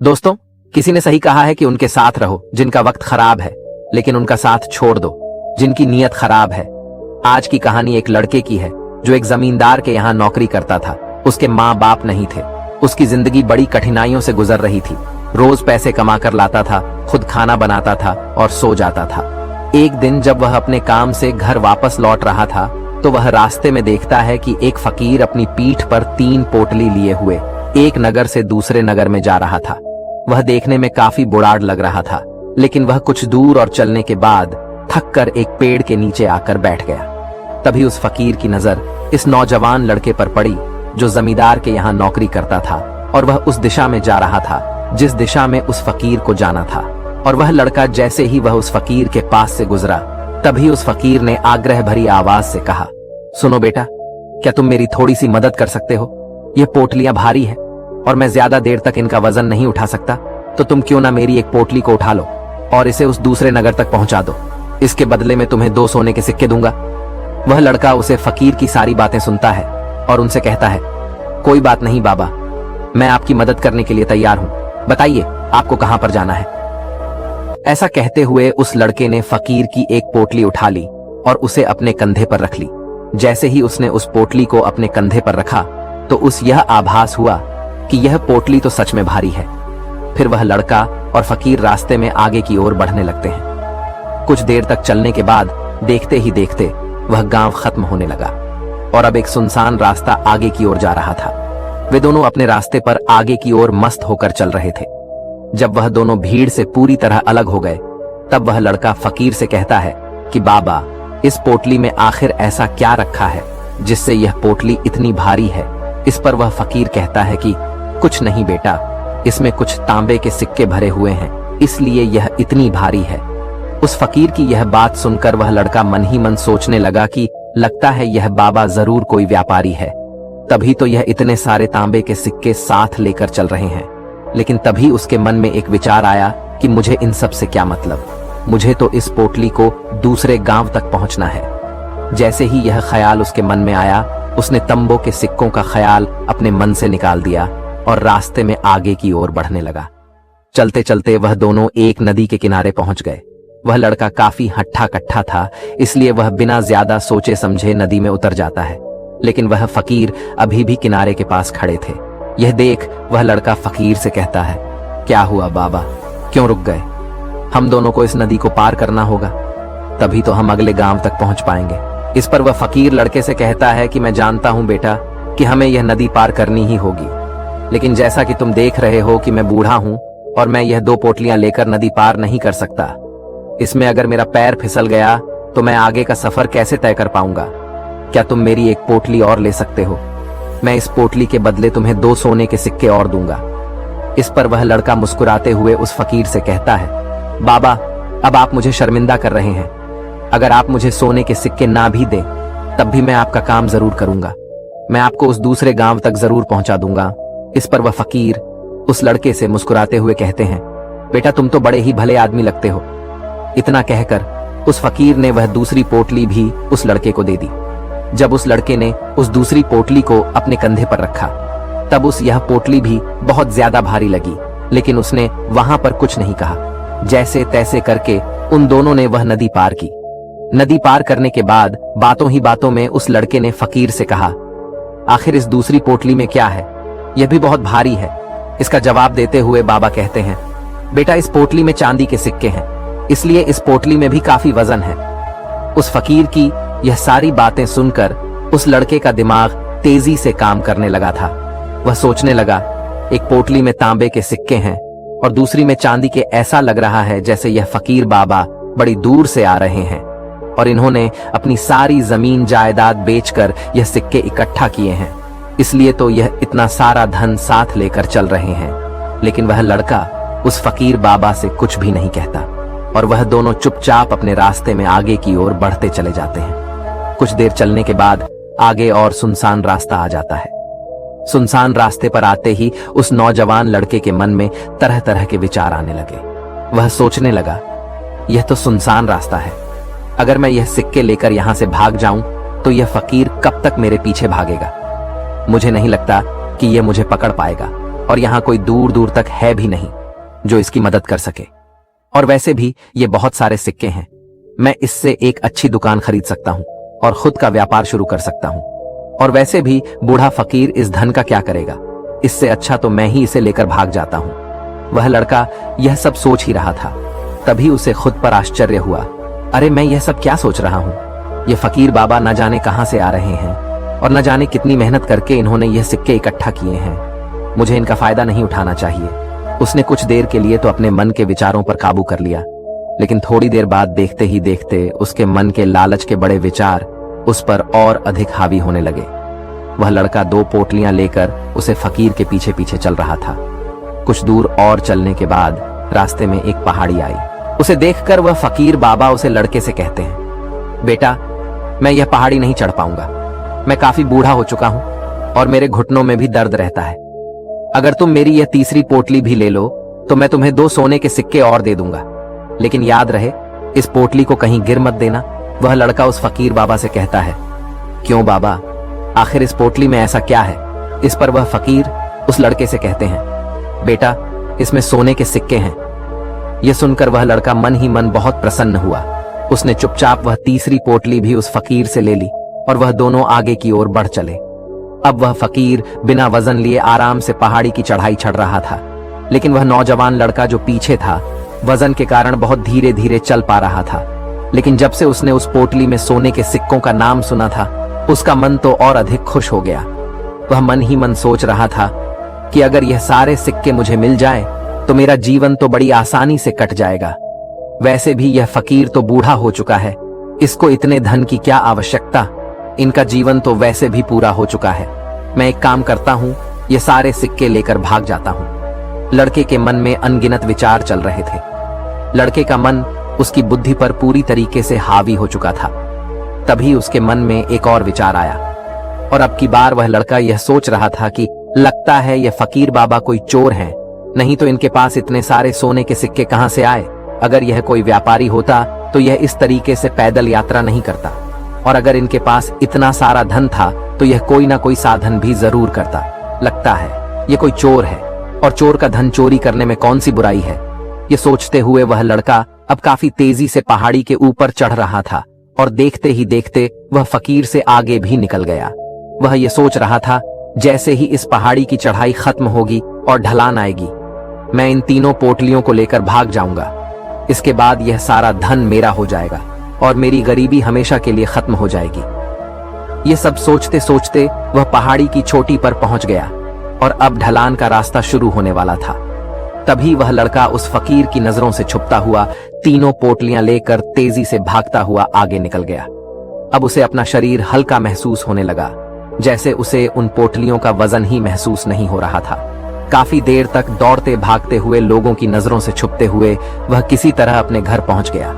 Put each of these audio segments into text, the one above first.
दोस्तों, किसी ने सही कहा है कि उनके साथ रहो जिनका वक्त खराब है, लेकिन उनका साथ छोड़ दो जिनकी नीयत खराब है। आज की कहानी एक लड़के की है जो एक जमींदार के यहाँ नौकरी करता था। उसके माँ बाप नहीं थे। उसकी जिंदगी बड़ी कठिनाइयों से गुजर रही थी। रोज पैसे कमा कर लाता था, खुद खाना बनाता था और सो जाता था। एक दिन जब वह अपने काम से घर वापस लौट रहा था तो वह रास्ते में देखता है कि एक फकीर अपनी पीठ पर 3 पोटली लिए हुए एक नगर से दूसरे नगर में जा रहा था। वह देखने में काफी बुढ़ाड़ लग रहा था, लेकिन वह कुछ दूर और चलने के बाद थक कर एक पेड़ के नीचे आकर बैठ गया। तभी उस फकीर की नजर इस नौजवान लड़के पर पड़ी जो जमींदार के यहाँ नौकरी करता था, और वह उस दिशा में जा रहा था जिस दिशा में उस फकीर को जाना था। और वह लड़का जैसे ही वह उस फकीर के पास से गुजरा, तभी उस फकीर ने आग्रह भरी आवाज से कहा, सुनो बेटा, क्या तुम मेरी थोड़ी सी मदद कर सकते हो? ये पोटलियां भारी है और मैं ज्यादा देर तक इनका वजन नहीं उठा सकता, तो तुम क्यों ना मेरी एक पोटली को उठा लो और इसे उस दूसरे नगर तक पहुंचा दो। इसके बदले में तुम्हें 2 सोने के सिक्के दूंगा। वह लड़का उसे फकीर की सारी बातें सुनता है और उनसे कहता है, कोई बात नहीं बाबा, मैं आपकी मदद करने के लिए तैयार हूं। बताइए आपको कहां पर जाना है। ऐसा कहते हुए उस लड़के ने फकीर की एक पोटली उठा ली और उसे अपने कंधे पर रख ली। जैसे ही उसने उस पोटली को अपने कंधे पर रखा तो उस यह आभास हुआ कि यह पोटली तो सच में भारी है। फिर वह लड़का और फकीर रास्ते में आगे की ओर बढ़ने लगते हैं। कुछ देर तक चलने के बाद देखते ही देखते वह गांव खत्म होने लगा और अब एक सुनसान रास्ता आगे की ओर जा रहा था। वे दोनों अपने रास्ते पर आगे की ओर मस्त होकर चल रहे थे। जब वह दोनों भीड़ से पूरी तरह अलग हो गए, तब वह लड़का फकीर से कहता है कि बाबा, इस पोटली में आखिर ऐसा क्या रखा है जिससे यह पोटली इतनी भारी है? इस पर वह फकीर कहता है कि कुछ नहीं बेटा, इसमें कुछ तांबे के सिक्के भरे हुए हैं, इसलिए यह इतनी भारी है। उस फकीर की यह बात सुनकर वह लड़का मन ही मन सोचने लगा कि लगता है यह बाबा जरूर कोई व्यापारी है, तभी तो यह इतने सारे तांबे के सिक्के साथ लेकर चल रहे हैं। लेकिन तभी उसके मन में एक विचार आया कि मुझे इन सब से क्या मतलब, मुझे तो इस पोटली को दूसरे गांव तक पहुंचना है। जैसे ही यह ख्याल उसके मन में आया, उसने तंबों के सिक्कों का ख्याल अपने मन से निकाल दिया और रास्ते में आगे की ओर बढ़ने लगा। चलते चलते वह दोनों एक नदी के किनारे पहुंच गए। वह लड़का काफी हट्ठा कट्ठा था, इसलिए वह बिना ज्यादा सोचे समझे नदी में उतर जाता है। लेकिन वह फकीर अभी भी किनारे के पास खड़े थे। यह देख वह लड़का फकीर से कहता है, क्या हुआ बाबा, क्यों रुक गए? हम दोनों को इस नदी को पार करना होगा, तभी तो हम अगले गांव तक पहुंच पाएंगे। इस पर वह फकीर लड़के से कहता है कि मैं जानता हूं बेटा कि हमें यह नदी पार करनी ही होगी, लेकिन जैसा कि तुम देख रहे हो कि मैं बूढ़ा हूं और मैं यह 2 पोटलियां लेकर नदी पार नहीं कर सकता। इसमें अगर मेरा पैर फिसल गया तो मैं आगे का सफर कैसे तय कर पाऊंगा? क्या तुम मेरी एक पोटली और ले सकते हो? मैं इस पोटली के बदले तुम्हें 2 सोने के सिक्के और दूंगा। इस पर वह लड़का मुस्कुराते हुए उस फकीर से कहता है, बाबा, अब आप मुझे शर्मिंदा कर रहे हैं। अगर आप मुझे सोने के सिक्के ना भी दें, तब भी मैं आपका काम जरूर करूंगा। मैं आपको उस दूसरे गांव तक जरूर पहुंचा दूंगा। इस पर वह फकीर उस लड़के से मुस्कुराते हुए कहते हैं, बेटा तुम तो बड़े ही भले आदमी लगते हो। इतना कहकर उस फकीर ने वह दूसरी पोटली भी उस लड़के को दे दी। जब उस लड़के ने उस दूसरी पोटली को अपने कंधे पर रखा, तब उस यह पोटली भी बहुत ज्यादा भारी लगी, लेकिन उसने वहां पर कुछ नहीं कहा। जैसे तैसे करके उन दोनों ने वह नदी पार की। नदी पार करने के बाद बातों ही बातों में उस लड़के ने फकीर से कहा, आखिर इस दूसरी पोटली में क्या है? यह भी बहुत भारी है। इसका जवाब देते हुए बाबा कहते हैं, बेटा इस पोटली में चांदी के सिक्के हैं, इसलिए इस पोटली में भी काफी वजन है। उस फकीर की यह सारी बातें सुनकर उस लड़के का दिमाग तेजी से काम करने लगा था। वह सोचने लगा, एक पोटली में तांबे के सिक्के हैं और दूसरी में चांदी के। ऐसा लग रहा है जैसे यह फकीर बाबा बड़ी दूर से आ रहे हैं और इन्होंने अपनी सारी जमीन जायदाद बेचकर यह सिक्के इकट्ठा किए हैं, इसलिए तो यह इतना सारा धन साथ लेकर चल रहे हैं। लेकिन वह लड़का उस फकीर बाबा से कुछ भी नहीं कहता और वह दोनों चुपचाप अपने रास्ते में आगे की ओर बढ़ते चले जाते हैं। कुछ देर चलने के बाद आगे और सुनसान रास्ता आ जाता है। सुनसान रास्ते पर आते ही उस नौजवान लड़के के मन में तरह तरह के विचार आने लगे। वह सोचने लगा, यह तो सुनसान रास्ता है, अगर मैं यह सिक्के लेकर यहां से भाग जाऊं तो यह फकीर कब तक मेरे पीछे भागेगा? मुझे नहीं लगता कि यह मुझे पकड़ पाएगा और यहाँ कोई दूर दूर तक है भी नहीं जो इसकी मदद कर सके। और वैसे भी ये बहुत सारे सिक्के हैं, मैं इससे एक अच्छी दुकान खरीद सकता हूँ और खुद का व्यापार शुरू कर सकता हूँ। और वैसे भी बूढ़ा फकीर इस धन का क्या करेगा, इससे अच्छा तो मैं ही इसे लेकर भाग जाता हूँ। वह लड़का यह सब सोच ही रहा था, तभी उसे खुद पर आश्चर्य हुआ। अरे मैं यह सब क्या सोच रहा हूँ, ये फकीर बाबा न जाने कहां से आ रहे हैं और न जाने कितनी मेहनत करके इन्होंने यह सिक्के इकट्ठा किए हैं। मुझे इनका फायदा नहीं उठाना चाहिए। उसने कुछ देर के लिए तो अपने मन के विचारों पर काबू कर लिया, लेकिन थोड़ी देर बाद देखते ही देखते उसके मन के लालच के बड़े विचार उस पर और अधिक हावी होने लगे। वह लड़का 2 पोटलियां लेकर उसे फकीर के पीछे पीछे चल रहा था। कुछ दूर और चलने के बाद रास्ते में एक पहाड़ी आई। उसे देखकर वह फकीर बाबा उसे लड़के से कहते हैं, बेटा मैं यह पहाड़ी नहीं चढ़ पाऊंगा, मैं काफी बूढ़ा हो चुका हूं और मेरे घुटनों में भी दर्द रहता है। अगर तुम मेरी यह तीसरी पोटली भी ले लो तो मैं तुम्हें 2 सोने के सिक्के और दे दूंगा, लेकिन याद रहे इस पोटली को कहीं गिर मत देना। वह लड़का उस फकीर बाबा से कहता है, क्यों बाबा, आखिर इस पोटली में ऐसा क्या है? इस पर वह फकीर उस लड़के से कहते हैं, बेटा इसमें सोने के सिक्के हैं। यह सुनकर वह लड़का मन ही मन बहुत प्रसन्न हुआ। उसने चुपचाप वह तीसरी पोटली भी उस फकीर से ले ली और वह दोनों आगे की ओर बढ़ चले। अब वह फकीर बिना वजन लिए आराम से पहाड़ी की चढ़ाई चढ़ रहा था, लेकिन वह नौजवान लड़का जो पीछे था वजन के कारण बहुत धीरे धीरे चल पा रहा था। लेकिन जब से उसने उस पोटली में सोने के सिक्कों का नाम सुना था, उसका मन तो और अधिक खुश हो गया। वह मन ही मन सोच रहा था कि अगर यह सारे सिक्के मुझे मिल जाएं, तो मेरा जीवन तो बड़ी आसानी से कट जाएगा। वैसे भी यह फकीर तो बूढ़ा हो चुका है, इसको इतने धन की क्या आवश्यकता, इनका जीवन तो वैसे भी पूरा हो चुका है। मैं एक काम करता हूँ, ये सारे सिक्के लेकर भाग जाता हूँ। लड़के के मन में अनगिनत विचार चल रहे थे। लड़के का मन उसकी बुद्धि पर पूरी तरीके से हावी हो चुका था। तभी उसके मन में एक और विचार आया, और अब की बार वह लड़का यह सोच रहा था कि लगता है यह फकीर बाबा कोई चोर हैं, नहीं तो इनके पास इतने सारे सोने के सिक्के कहां से आए। अगर यह कोई व्यापारी होता तो यह इस तरीके से पैदल यात्रा नहीं करता, और अगर इनके पास इतना सारा धन था तो यह कोई ना कोई साधन भी जरूर करता। लगता है यह कोई चोर है, और चोर का धन चोरी करने में कौन सी बुराई है। ये सोचते हुए वह लड़का अब काफी तेजी से पहाड़ी के ऊपर चढ़ रहा था, और देखते ही देखते वह फकीर से आगे भी निकल गया। वह ये सोच रहा था, जैसे ही इस पहाड़ी की चढ़ाई खत्म होगी और ढलान आएगी, मैं इन तीनों पोटलियों को लेकर भाग जाऊंगा। इसके बाद यह सारा धन मेरा हो जाएगा और मेरी गरीबी हमेशा के लिए खत्म हो जाएगी। ये सब सोचते सोचते वह पहाड़ी की चोटी पर पहुंच गया, और अब ढलान का रास्ता शुरू होने वाला था। तभी वह लड़का उस फकीर की नजरों से छुपता हुआ तीनों पोटलियां लेकर तेजी से भागता हुआ आगे निकल गया। अब उसे अपना शरीर हल्का महसूस होने लगा, जैसे उसे उन पोटलियों का वजन ही महसूस नहीं हो रहा था। काफी देर तक दौड़ते भागते हुए लोगों की नजरों से छुपते हुए वह किसी तरह अपने घर पहुंच गया।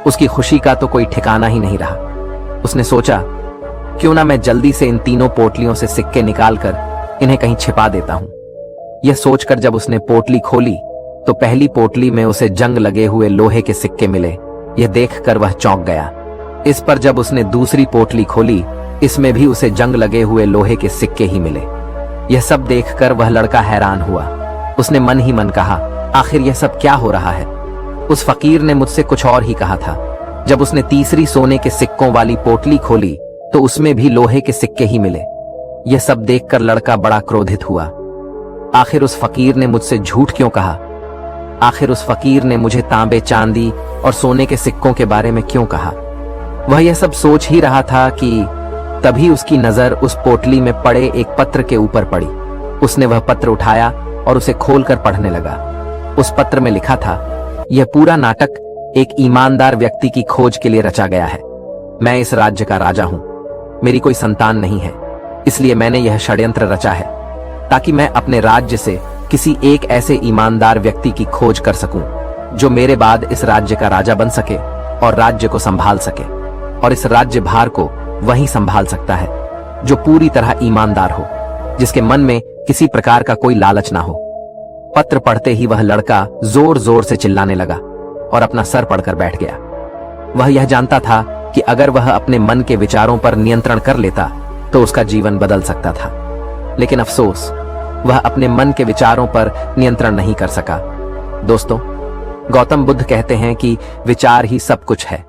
उसकी खुशी का तो कोई ठिकाना ही नहीं रहा। उसने सोचा, क्यों ना मैं जल्दी से इन तीनों पोटलियों से सिक्के निकालकर इन्हें कहीं छिपा देता हूं। यह सोचकर जब उसने पोटली खोली तो पहली पोटली में उसे जंग लगे हुए लोहे के सिक्के मिले। यह देखकर वह चौंक गया। इस पर जब उसने दूसरी पोटली खोली, इसमें भी उसे जंग लगे हुए लोहे के सिक्के ही मिले। यह सब देखकर वह लड़का हैरान हुआ। उसने मन ही मन कहा, आखिर यह सब क्या हो रहा है। उस फकीर ने मुझसे कुछ और ही कहा था। जब उसने तीसरी सोने के सिक्कों वाली पोटली खोली तो उसमें भी लोहे के सिक्के ही मिले। यह सब देखकर लड़का बड़ा क्रोधित हुआ। आखिर उस फकीर ने मुझसे झूठ क्यों कहा? आखिर उस फकीर ने मुझे तांबे, चांदी और सोने के सिक्कों के बारे में क्यों कहा? वह यह सब सोच ही रहा था कि तभी उसकी नजर उस पोटली में पड़े एक पत्र के ऊपर पड़ी। उसने वह पत्र उठाया और उसे खोलकर पढ़ने लगा। उस पत्र में लिखा था, यह पूरा नाटक एक ईमानदार व्यक्ति की खोज के लिए रचा गया है। मैं इस राज्य का राजा हूं, मेरी कोई संतान नहीं है, इसलिए मैंने यह षड्यंत्र रचा है ताकि मैं अपने राज्य से किसी एक ऐसे ईमानदार व्यक्ति की खोज कर सकूं जो मेरे बाद इस राज्य का राजा बन सके और राज्य को संभाल सके, और इस राज्य भार को वही संभाल सकता है जो पूरी तरह ईमानदार हो, जिसके मन में किसी प्रकार का कोई लालच ना हो। पत्र पढ़ते ही वह लड़का जोर जोर से चिल्लाने लगा और अपना सर पड़कर बैठ गया। वह यह जानता था कि अगर वह अपने मन के विचारों पर नियंत्रण कर लेता तो उसका जीवन बदल सकता था। लेकिन अफसोस, वह अपने मन के विचारों पर नियंत्रण नहीं कर सका। दोस्तों, गौतम बुद्ध कहते हैं कि विचार ही सब कुछ है।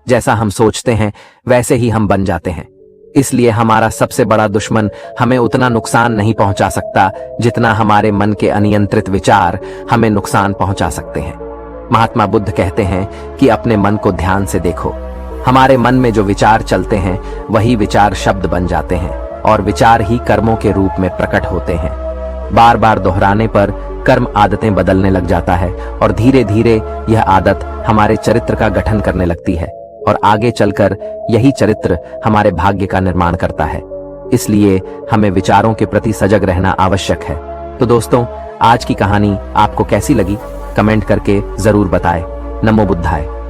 जैसा हम सोचते हैं वैसे ही हम बन जाते हैं। इसलिए हमारा सबसे बड़ा दुश्मन हमें उतना नुकसान नहीं पहुंचा सकता जितना हमारे मन के अनियंत्रित विचार हमें नुकसान पहुंचा सकते हैं। महात्मा बुद्ध कहते हैं कि अपने मन को ध्यान से देखो। हमारे मन में जो विचार चलते हैं वही विचार शब्द बन जाते हैं और विचार ही कर्मों के रूप में प्रकट होते हैं। बार बार दोहराने पर कर्म आदतें बदलने लग जाता है और धीरे धीरे यह आदत हमारे चरित्र का गठन करने लगती है और आगे चलकर यही चरित्र हमारे भाग्य का निर्माण करता है। इसलिए हमें विचारों के प्रति सजग रहना आवश्यक है। तो दोस्तों, आज की कहानी आपको कैसी लगी कमेंट करके जरूर बताएं। नमो बुद्धाय।